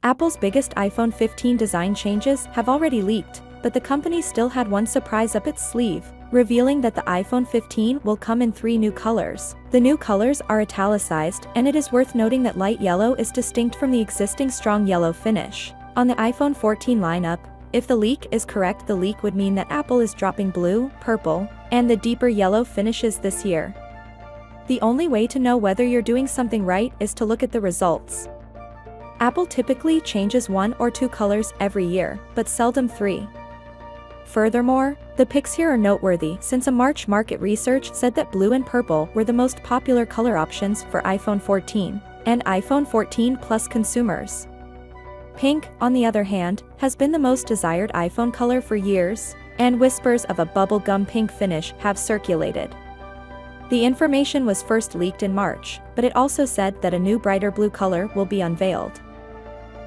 Apple's biggest iPhone 15 design changes have already leaked, but the company still had one surprise up its sleeve, revealing that the iPhone 15 will come in 3 new colors. The new colors are italicized, and it is worth noting that light yellow is distinct from the existing strong yellow finish. On the iPhone 14 lineup, if the leak is correct, the leak would mean that Apple is dropping blue, purple, and the deeper yellow finishes this year. The only way to know whether you're doing something right is to look at the results. Apple typically changes 1 or 2 colors every year, but seldom 3. Furthermore, the picks here are noteworthy since a March market research said that blue and purple were the most popular color options for iPhone 14 and iPhone 14 Plus consumers. Pink, on the other hand, has been the most desired iPhone color for years, and whispers of a bubblegum pink finish have circulated. The information was first leaked in March, but it also said that a new brighter blue color will be unveiled.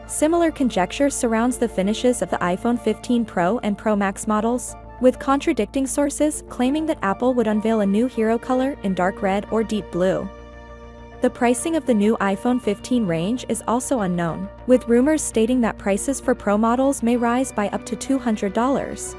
Similar conjecture surrounds the finishes of the iPhone 15 Pro and Pro Max models, with contradicting sources claiming that Apple would unveil a new hero color in dark red or deep blue. The pricing of the new iPhone 15 range is also unknown, with rumors stating that prices for Pro models may rise by up to $200.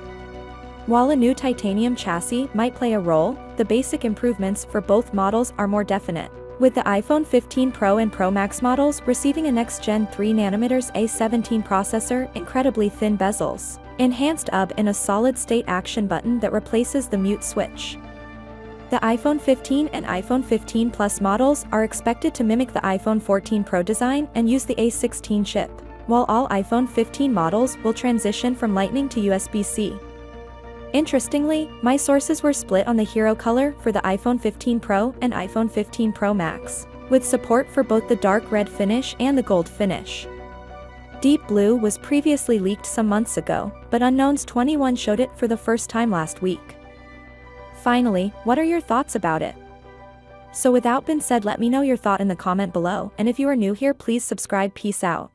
While a new titanium chassis might play a role, the basic improvements for both models are more definite, with the iPhone 15 Pro and Pro Max models receiving a next-gen 3nm A17 processor, incredibly thin bezels, enhanced UB and a solid-state action button that replaces the mute switch. The iPhone 15 and iPhone 15 Plus models are expected to mimic the iPhone 14 Pro design and use the A16 chip, while all iPhone 15 models will transition from Lightning to USB-C. Interestingly, my sources were split on the hero color for the iPhone 15 Pro and iPhone 15 Pro Max, with support for both the dark red finish and the gold finish. Deep blue was previously leaked some months ago, but Unknowns 21 showed it for the first time last week. Finally, what are your thoughts about it? So without being said, let me know your thought in the comment below, and if you are new here, please subscribe. Peace out.